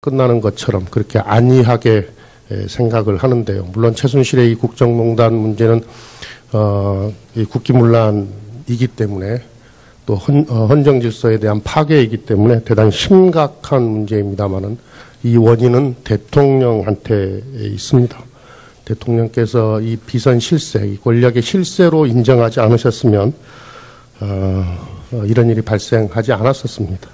끝나는 것처럼 그렇게 안이하게 생각을 하는데요. 물론 최순실의 이 국정농단 문제는 이 국기문란이기 때문에 또 헌정 질서에 대한 파괴이기 때문에 대단히 심각한 문제입니다만은 이 원인은 대통령한테 있습니다. 대통령께서 이 비선 실세, 이 권력의 실세로 인정하지 않으셨으면 이런 일이 발생하지 않았었습니다.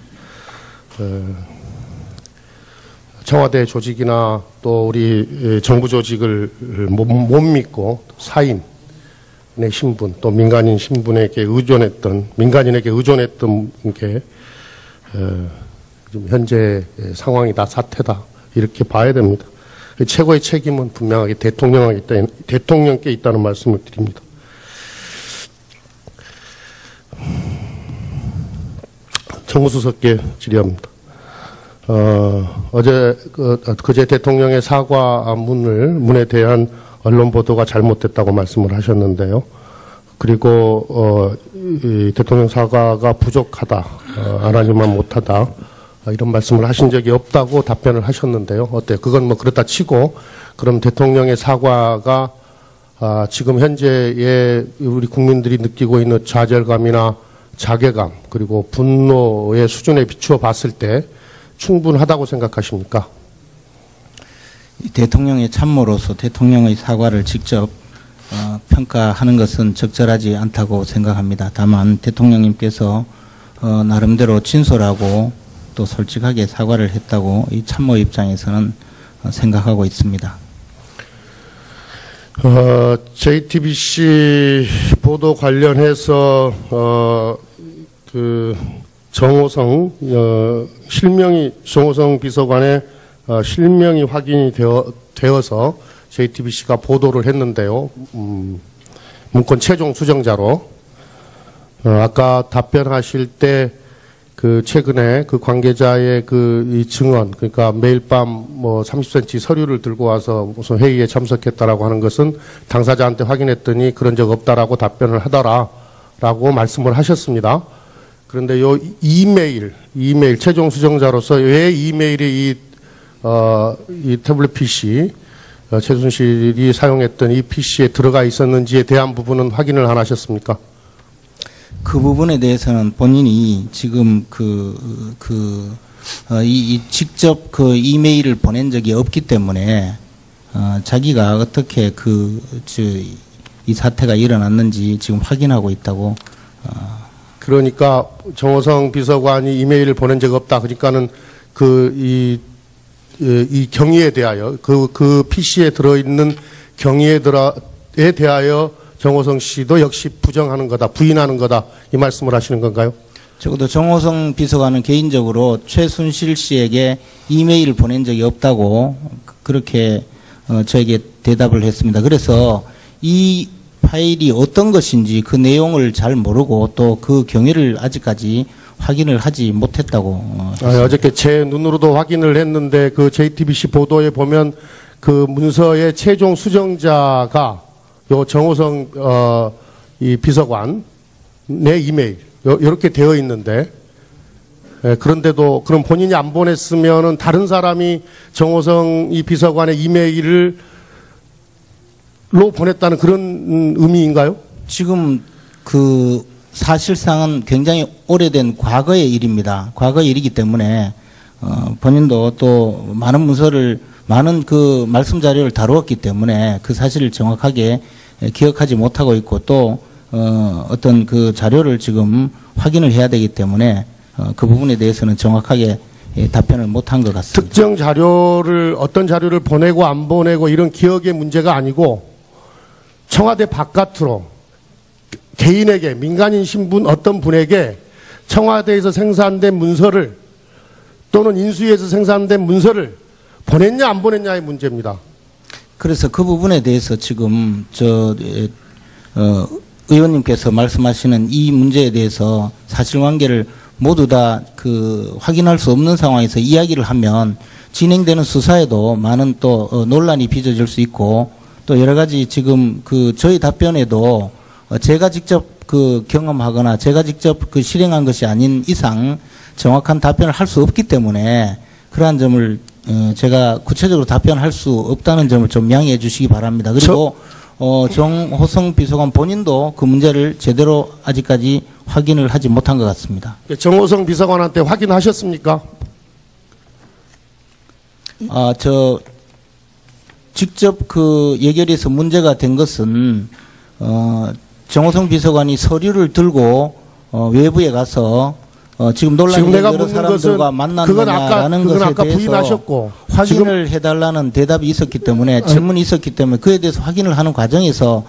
청와대 조직이나 또 우리 정부 조직을 못 믿고 사인의 신분 또 민간인에게 의존했던 게 현재 상황이다, 사태다 이렇게 봐야 됩니다. 최고의 책임은 분명하게 대통령께 있다는 말씀을 드립니다. 정무수석께 질의합니다. 그제 대통령의 사과문에 대한 언론 보도가 잘못됐다고 말씀을 하셨는데요. 그리고 이 대통령 사과가 부족하다, 안 하지만 못하다 이런 말씀을 하신 적이 없다고 답변을 하셨는데요. 어때요? 그건 뭐 그렇다 치고 그럼 대통령의 사과가 지금 현재의 우리 국민들이 느끼고 있는 좌절감이나 자괴감 그리고 분노의 수준에 비추어 봤을 때 충분하다고 생각하십니까? 대통령의 참모로서 대통령의 사과를 직접 평가하는 것은 적절하지 않다고 생각합니다. 다만 대통령님께서 나름대로 진솔하고 또 솔직하게 사과를 했다고 이 참모 입장에서는 생각하고 있습니다. JTBC 보도 관련해서 정호성 비서관의 실명이 확인이 되어서 JTBC가 보도를 했는데요. 문건 최종 수정자로 아까 답변하실 때 최근에 관계자의 이 증언, 그러니까 매일 밤 30cm 서류를 들고 와서 무슨 회의에 참석했다라고 하는 것은 당사자한테 확인했더니 그런 적 없다라고 답변을 하더라라고 말씀을 하셨습니다. 그런데 이메일 최종 수정자로서 왜 이메일이 이 태블릿 PC, 최순실이 사용했던 이 PC에 들어가 있었는지에 대한 부분은 확인을 안 하셨습니까? 그 부분에 대해서는 본인이 지금 직접 이메일을 보낸 적이 없기 때문에 자기가 어떻게 이 사태가 일어났는지 지금 확인하고 있다고. 그러니까 정호성 비서관이 이메일을 보낸 적 없다. 그러니까는 이 경위에 대하여 그 PC에 들어있는 경위에 대하여 정호성 씨도 역시 부정하는 거다, 부인하는 거다 이 말씀을 하시는 건가요? 적어도 정호성 비서관은 개인적으로 최순실 씨에게 이메일을 보낸 적이 없다고 그렇게 저에게 대답을 했습니다. 그래서 이 파일이 어떤 것인지 그 내용을 잘 모르고 또 그 경위를 아직까지 확인을 하지 못했다고. 어저께 제 눈으로도 확인을 했는데 그 JTBC 보도에 보면 그 문서의 최종 수정자가 요 정호성 이 비서관의 이메일 이렇게 되어 있는데 그런데도 그럼 본인이 안 보냈으면은 다른 사람이 정호성 이 비서관의 이메일로 보냈다는 그런 의미인가요? 지금 사실상은 굉장히 오래된 과거의 일입니다. 과거의 일이기 때문에 본인도 또 많은 문서를 많은 말씀 자료를 다루었기 때문에 그 사실을 정확하게 기억하지 못하고 있고 또 어떤 자료를 지금 확인을 해야 되기 때문에 그 부분에 대해서는 정확하게 답변을 못한 것 같습니다. 특정 자료를 어떤 자료를 보내고 안 보내고 이런 기억의 문제가 아니고 청와대 바깥으로 개인에게 민간인 신분 어떤 분에게 청와대에서 생산된 문서를 또는 인수위에서 생산된 문서를 보냈냐 안 보냈냐의 문제입니다. 그래서 그 부분에 대해서 지금 의원님께서 말씀하시는 이 문제에 대해서 사실관계를 모두 다 확인할 수 없는 상황에서 이야기를 하면 진행되는 수사에도 많은 또 논란이 빚어질 수 있고 또 여러 가지 지금 저희 답변에도 제가 직접 경험하거나 제가 직접 실행한 것이 아닌 이상 정확한 답변을 할 수 없기 때문에 그러한 점을 제가 구체적으로 답변할 수 없다는 점을 좀 양해해 주시기 바랍니다. 그리고 정호성 비서관 본인도 그 문제를 제대로 아직까지 확인을 하지 못한 것 같습니다. 정호성 비서관한테 확인하셨습니까? 직접 그 예결에서 문제가 된 것은 정호성 비서관이 서류를 들고 외부에 가서 지금 논란이 지금 내가 여러 묻는 사람들과 것은 그건 만났느냐라는 그건 것에 아까 대해서 부인하셨고 확인을 해달라는 대답이 있었기 때문에 질문이 있었기 때문에 그에 대해서 확인을 하는 과정에서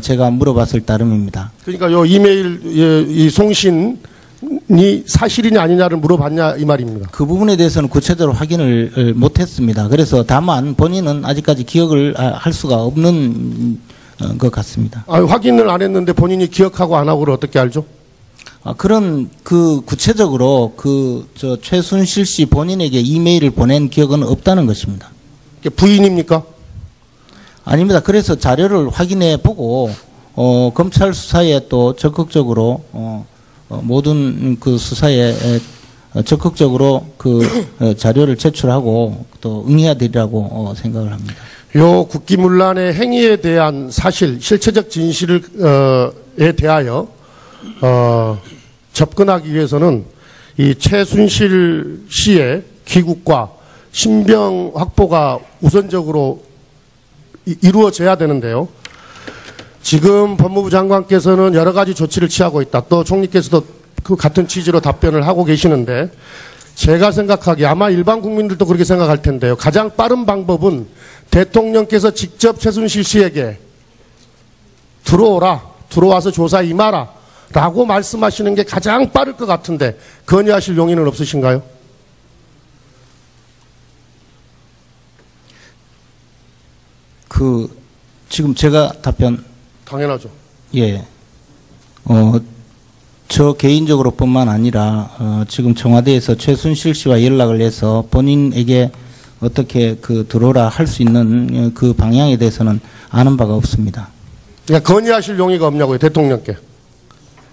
제가 물어봤을 따름입니다. 그러니까 요 이메일 이 송신이 사실이냐 아니냐를 물어봤냐 이 말입니다. 그 부분에 대해서는 구체적으로 확인을 못했습니다. 그래서 다만 본인은 아직까지 기억을 할 수가 없는 것 같습니다. 확인을 안 했는데 본인이 기억하고 안 하고를 어떻게 알죠? 그런 구체적으로 최순실 씨 본인에게 이메일을 보낸 기억은 없다는 것입니다. 부인입니까? 아닙니다. 그래서 자료를 확인해 보고 검찰 수사에 또 적극적으로 모든 그 수사에 적극적으로 그 자료를 제출하고 또 응해야 되리라고 생각을 합니다. 요 국기문란의 행위에 대한 사실 실체적 진실에 대하여 접근하기 위해서는 이 최순실 씨의 귀국과 신병 확보가 우선적으로 이루어져야 되는데요. 지금 법무부 장관께서는 여러 가지 조치를 취하고 있다. 또 총리께서도 그 같은 취지로 답변을 하고 계시는데 제가 생각하기에 아마 일반 국민들도 그렇게 생각할 텐데요. 가장 빠른 방법은 대통령께서 직접 최순실 씨에게 들어와서 조사 임하라 라고 말씀하시는 게 가장 빠를 것 같은데 건의하실 용의는 없으신가요? 지금 제가 답변. 당연하죠. 예. 저 개인적으로 뿐만 아니라, 지금 청와대에서 최순실 씨와 연락을 해서 본인에게 어떻게 들어오라 할 수 있는 그 방향에 대해서는 아는 바가 없습니다. 그러니까 건의하실 용의가 없냐고요, 대통령께.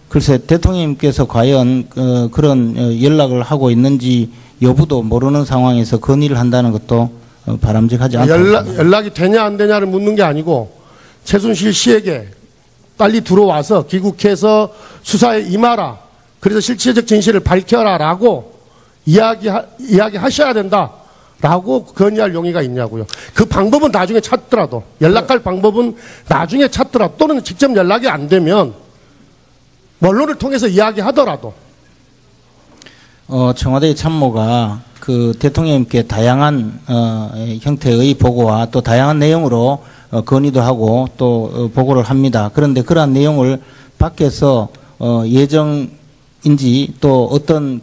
글쎄, 대통령님께서 과연 그런 연락을 하고 있는지 여부도 모르는 상황에서 건의를 한다는 것도 바람직하지 않다. 연락이 되냐 안 되냐를 묻는 게 아니고 최순실 씨에게 빨리 들어와서 귀국해서 수사에 임하라. 그래서 실체적 진실을 밝혀라라고 이야기하셔야 된다라고 건의할 용의가 있냐고요. 그 방법은 나중에 찾더라도 연락할 방법은 나중에 찾더라도 또는 직접 연락이 안 되면 언론을 통해서 이야기하더라도 청와대의 참모가 대통령님께 다양한 형태의 보고와 또 다양한 내용으로 건의도 하고 또 보고를 합니다. 그런데 그러한 내용을 밖에서 예정인지 또 어떤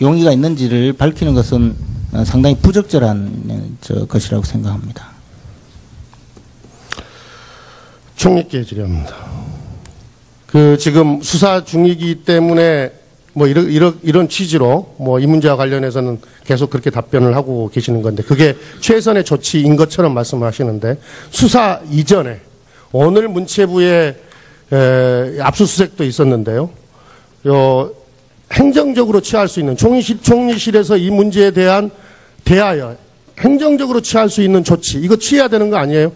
용의가 있는지를 밝히는 것은 상당히 부적절한 것이라고 생각합니다. 총리께 질의합니다. 지금 수사 중이기 때문에 이런 취지로 이 문제와 관련해서는 계속 그렇게 답변을 하고 계시는 건데 그게 최선의 조치인 것처럼 말씀하시는데 수사 이전에 오늘 문체부의 압수수색도 있었는데요. 행정적으로 취할 수 있는 총리실에서 이 문제에 대하여 행정적으로 취할 수 있는 조치 이거 취해야 되는 거 아니에요?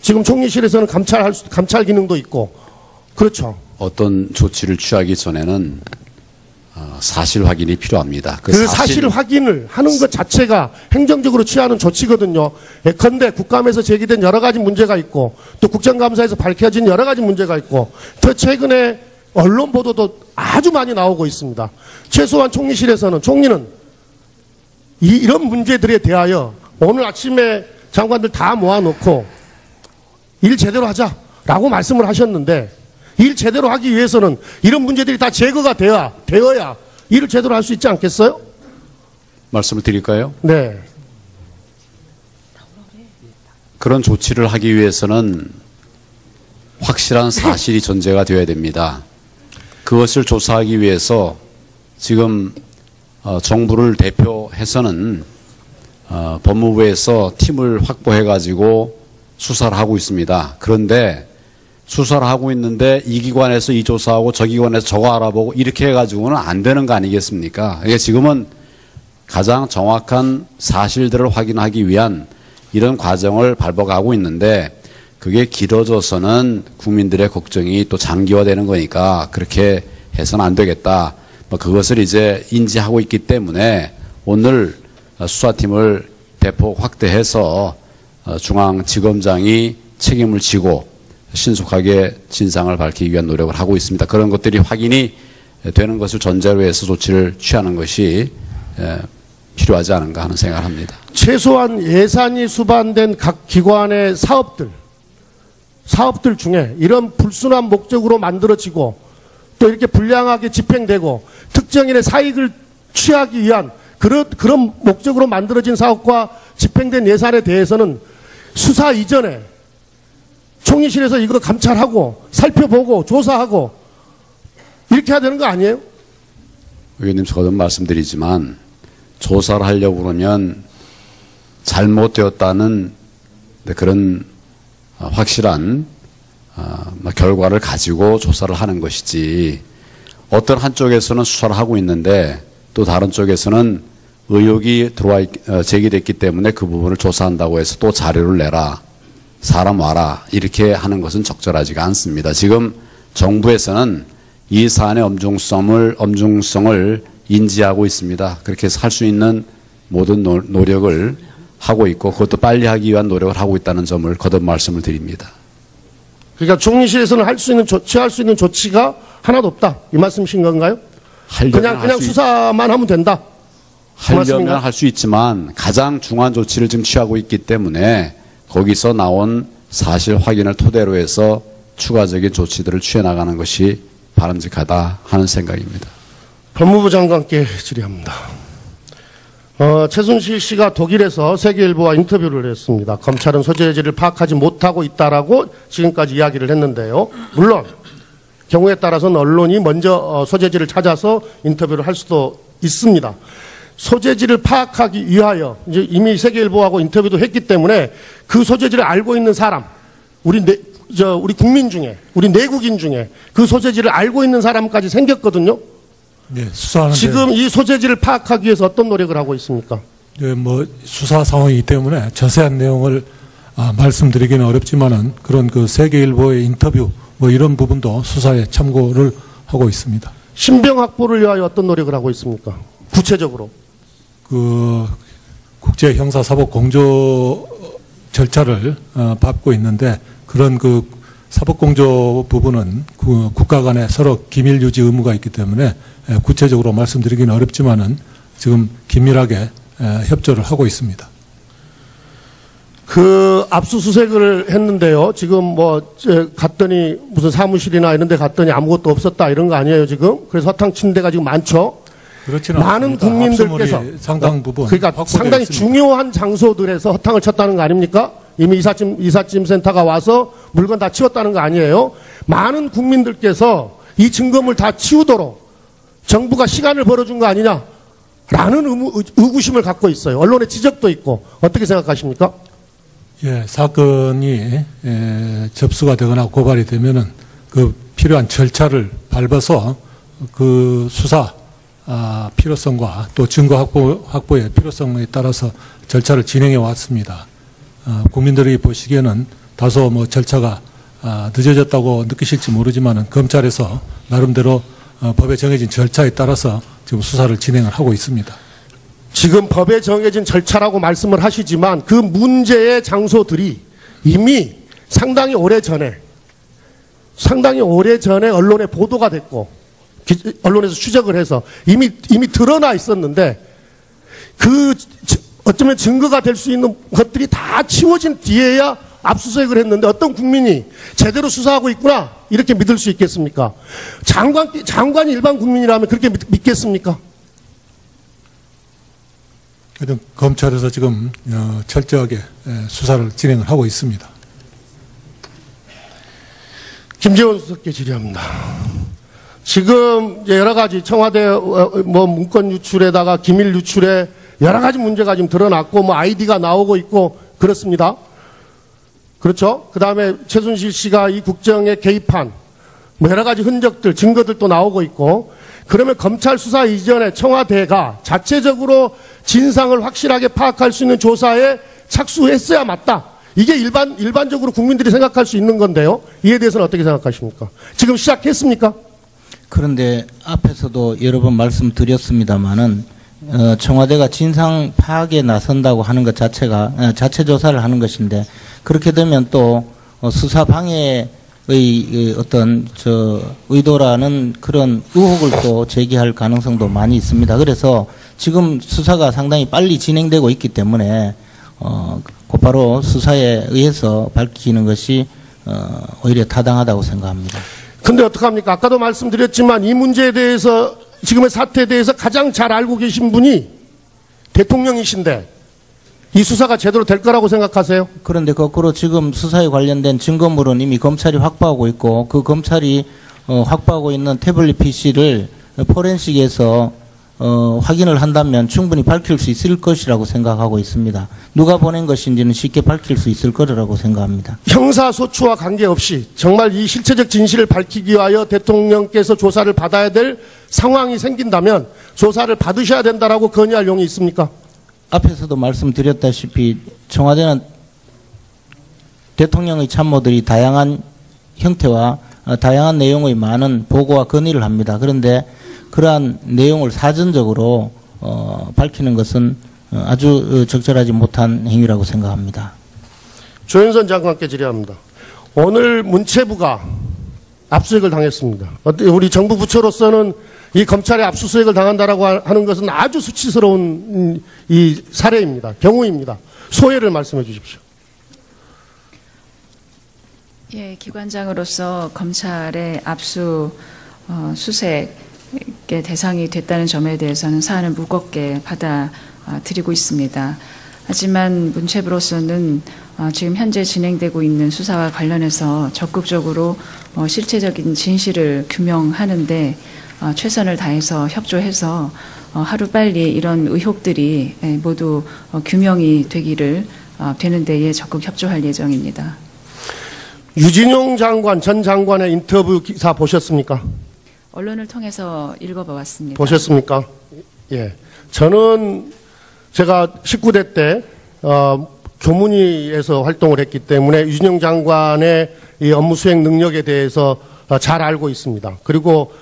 지금 총리실에서는 감찰 기능도 있고 그렇죠. 어떤 조치를 취하기 전에는 사실 확인이 필요합니다. 그 사실 확인을 하는 것 자체가 행정적으로 취하는 조치거든요. 예컨대 국감에서 제기된 여러 가지 문제가 있고 또 국정감사에서 밝혀진 여러 가지 문제가 있고 더 최근에 언론 보도도 아주 많이 나오고 있습니다. 최소한 총리실에서는 총리는 이런 문제들에 대하여 오늘 아침에 장관들 다 모아놓고 일 제대로 하자라고 말씀을 하셨는데 일 제대로 하기 위해서는 이런 문제들이 다 제거가 되어야 일을 제대로 할 수 있지 않겠어요? 말씀을 드릴까요? 네. 그런 조치를 하기 위해서는 확실한 사실이 전제가 되어야 됩니다. 그것을 조사하기 위해서 지금 정부를 대표해서는 법무부에서 팀을 확보해가지고 수사를 하고 있습니다. 그런데 수사를 하고 있는데 이 기관에서 이 조사하고 저 기관에서 저거 알아보고 이렇게 해가지고는 안 되는 거 아니겠습니까? 그러니까 지금은 가장 정확한 사실들을 확인하기 위한 이런 과정을 밟아가고 있는데 그게 길어져서는 국민들의 걱정이 또 장기화되는 거니까 그렇게 해서는 안 되겠다. 그것을 이제 인지하고 있기 때문에 오늘 수사팀을 대폭 확대해서 중앙지검장이 책임을 지고 신속하게 진상을 밝히기 위한 노력을 하고 있습니다. 그런 것들이 확인이 되는 것을 전제로 해서 조치를 취하는 것이 필요하지 않은가 하는 생각을 합니다. 최소한 예산이 수반된 각 기관의 사업들 중에 이런 불순한 목적으로 만들어지고 또 이렇게 불량하게 집행되고 특정인의 사익을 취하기 위한 그런 목적으로 만들어진 사업과 집행된 예산에 대해서는 수사 이전에 총리실에서 이걸 감찰하고 살펴보고 조사하고 이렇게 해야 되는 거 아니에요? 의원님, 거듭 말씀드리지만 조사를 하려고 그러면 잘못되었다는 그런 확실한 결과를 가지고 조사를 하는 것이지, 어떤 한쪽에서는 수사를 하고 있는데 또 다른 쪽에서는 의혹이 제기됐기 때문에 그 부분을 조사한다고 해서 또 자료를 내라, 사람 와라, 이렇게 하는 것은 적절하지가 않습니다. 지금 정부에서는 이 사안의 엄중성을 인지하고 있습니다. 그렇게 해서 할 수 있는 모든 노력을 하고 있고 그것도 빨리 하기 위한 노력을 하고 있다는 점을 거듭 말씀을 드립니다. 그러니까 총리실에서는 취할 수 있는 조치가 하나도 없다, 이 말씀이신 건가요? 그냥 수사만 하면 된다. 하려면 할 수 있지만 가장 중한 조치를 지금 취하고 있기 때문에 거기서 나온 사실 확인을 토대로 해서 추가적인 조치들을 취해 나가는 것이 바람직하다 하는 생각입니다. 법무부 장관께 질의합니다. 최순실 씨가 독일에서 세계일보와 인터뷰를 했습니다. 검찰은 소재지를 파악하지 못하고 있다라고 지금까지 이야기를 했는데요. 물론 경우에 따라서는 언론이 먼저 소재지를 찾아서 인터뷰를 할 수도 있습니다. 소재지를 파악하기 위하여 이제 이미 세계일보하고 인터뷰도 했기 때문에 그 소재지를 알고 있는 사람, 우리 국민 중에, 우리 내국인 중에 그 소재지를 알고 있는 사람까지 생겼거든요. 네, 수사하는데 지금 이 소재지를 파악하기 위해서 어떤 노력을 하고 있습니까? 네, 수사 상황이기 때문에 자세한 내용을 말씀드리기는 어렵지만은 그런 그 세계일보의 인터뷰 이런 부분도 수사에 참고를 하고 있습니다. 신병 확보를 위하여 어떤 노력을 하고 있습니까? 구체적으로. 그 국제 형사 사법 공조 절차를 밟고 있는데 그런 그 사법 공조 부분은 국가 간에 서로 기밀 유지 의무가 있기 때문에 구체적으로 말씀드리기는 어렵지만은 지금 긴밀하게 협조를 하고 있습니다. 그 압수수색을 했는데요. 지금 갔더니 무슨 사무실이나 이런 데 갔더니 아무것도 없었다 이런 거 아니에요, 지금? 그래서 허탕 친 데가 지금 많죠. 그렇지는 많은 않습니다. 국민들께서 상당 부분 그러니까 상당히 있습니다. 중요한 장소들에서 허탕을 쳤다는 거 아닙니까? 이미 이삿짐 센터가 와서 물건 다 치웠다는 거 아니에요? 많은 국민들께서 이 증거물 다 치우도록 정부가 시간을 벌어준 거 아니냐라는 의구심을 갖고 있어요. 언론의 지적도 있고. 어떻게 생각하십니까? 예, 사건이 접수가 되거나 고발이 되면은 그 필요한 절차를 밟아서 그 수사 필요성과 또 증거 확보의 필요성에 따라서 절차를 진행해 왔습니다. 국민들이 보시기에는 다소 절차가 늦어졌다고 느끼실지 모르지만은 검찰에서 나름대로 법에 정해진 절차에 따라서 지금 수사를 진행을 하고 있습니다. 지금 법에 정해진 절차라고 말씀을 하시지만 그 문제의 장소들이 이미 상당히 오래 전에 언론에 보도가 됐고 언론에서 추적을 해서 이미 드러나 있었는데 어쩌면 증거가 될 수 있는 것들이 다 치워진 뒤에야 압수수색을 했는데 어떤 국민이 제대로 수사하고 있구나 이렇게 믿을 수 있겠습니까? 장관이 일반 국민이라면 그렇게 믿겠습니까? 하여튼 검찰에서 지금 철저하게 수사를 진행을 하고 있습니다. 김재원 수석께 질의합니다. 지금 여러 가지 청와대 문건 유출에다가 기밀 유출에 여러 가지 문제가 지금 드러났고 아이디가 나오고 있고 그렇습니다. 그렇죠? 그 다음에 최순실 씨가 이 국정에 개입한 여러 가지 흔적들, 증거들도 나오고 있고 그러면 검찰 수사 이전에 청와대가 자체적으로 진상을 확실하게 파악할 수 있는 조사에 착수했어야 맞다. 이게 일반적으로 국민들이 생각할 수 있는 건데요. 이에 대해서는 어떻게 생각하십니까? 지금 시작했습니까? 그런데 앞에서도 여러 번 말씀드렸습니다마는 청와대가 진상 파악에 나선다고 하는 것 자체가 자체 조사를 하는 것인데 그렇게 되면 또 수사 방해의 어떤 의도라는 그런 의혹을 또 제기할 가능성도 많이 있습니다. 그래서 지금 수사가 상당히 빨리 진행되고 있기 때문에 곧바로 수사에 의해서 밝히는 것이 오히려 타당하다고 생각합니다. 근데 어떡합니까? 아까도 말씀드렸지만 이 문제에 대해서 지금의 사태에 대해서 가장 잘 알고 계신 분이 대통령이신데 이 수사가 제대로 될 거라고 생각하세요? 그런데 거꾸로 지금 수사에 관련된 증거물은 이미 검찰이 확보하고 있고 그 검찰이 확보하고 있는 태블릿 PC를 포렌식에서 확인을 한다면 충분히 밝힐 수 있을 것이라고 생각하고 있습니다. 누가 보낸 것인지는 쉽게 밝힐 수 있을 거라고 생각합니다. 형사소추와 관계없이 정말 이 실체적 진실을 밝히기 위하여 대통령께서 조사를 받아야 될 상황이 생긴다면 조사를 받으셔야 된다라고 건의할 용이 있습니까? 앞에서도 말씀드렸다시피 청와대는 대통령의 참모들이 다양한 형태와 다양한 내용의 많은 보고와 건의를 합니다. 그런데 그러한 내용을 사전적으로 밝히는 것은 아주 적절하지 못한 행위라고 생각합니다. 조윤선 장관께 질의합니다. 오늘 문체부가 압수수색을 당했습니다. 우리 정부 부처로서는 이 검찰의 압수수색을 당한다라고 하는 것은 아주 수치스러운 이 사례입니다. 경우입니다. 소회를 말씀해 주십시오. 예, 기관장으로서 검찰의 압수수색의 대상이 됐다는 점에 대해서는 사안을 무겁게 받아들이고 있습니다. 하지만 문체부로서는 지금 현재 진행되고 있는 수사와 관련해서 적극적으로 실체적인 진실을 규명하는데 최선을 다해서 협조해서 하루빨리 이런 의혹들이 모두 규명이 되는 데에 적극 협조할 예정입니다. 유진용 장관, 전 장관의 인터뷰 기사 보셨습니까? 언론을 통해서 읽어보았습니다. 보셨습니까? 예. 저는 제가 19대 때 교문위에서 활동을 했기 때문에 유진용 장관의 이 업무 수행 능력에 대해서 잘 알고 있습니다. 그리고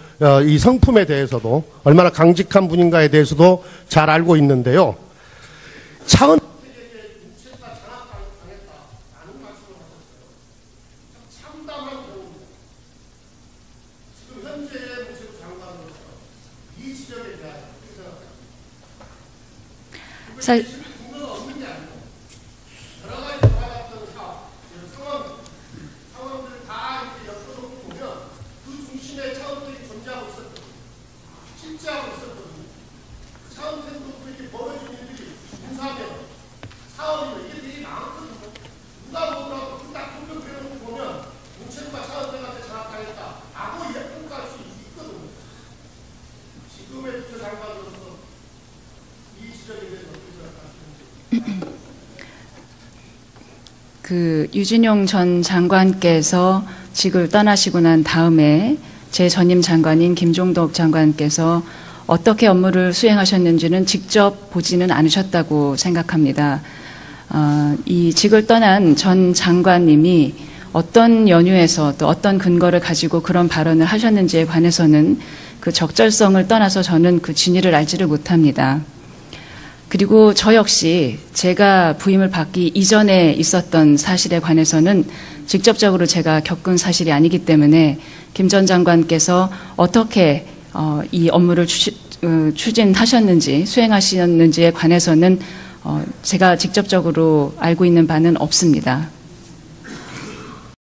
이 성품에 대해서도 얼마나 강직한 분인가에 대해서도 잘 알고 있는데요. 차은 유진용 전 장관께서 직을 떠나시고 난 다음에 제 전임 장관인 김종덕 장관께서 어떻게 업무를 수행하셨는지는 직접 보지는 않으셨다고 생각합니다. 이 직을 떠난 전 장관님이 어떤 연유에서 또 어떤 근거를 가지고 그런 발언을 하셨는지에 관해서는 그 적절성을 떠나서 저는 그 진위를 알지를 못합니다. 그리고 저 역시 제가 부임을 받기 이전에 있었던 사실에 관해서는 직접적으로 제가 겪은 사실이 아니기 때문에 김 전 장관께서 어떻게 이 업무를 추진하셨는지 수행하셨는지에 관해서는 제가 직접적으로 알고 있는 바는 없습니다.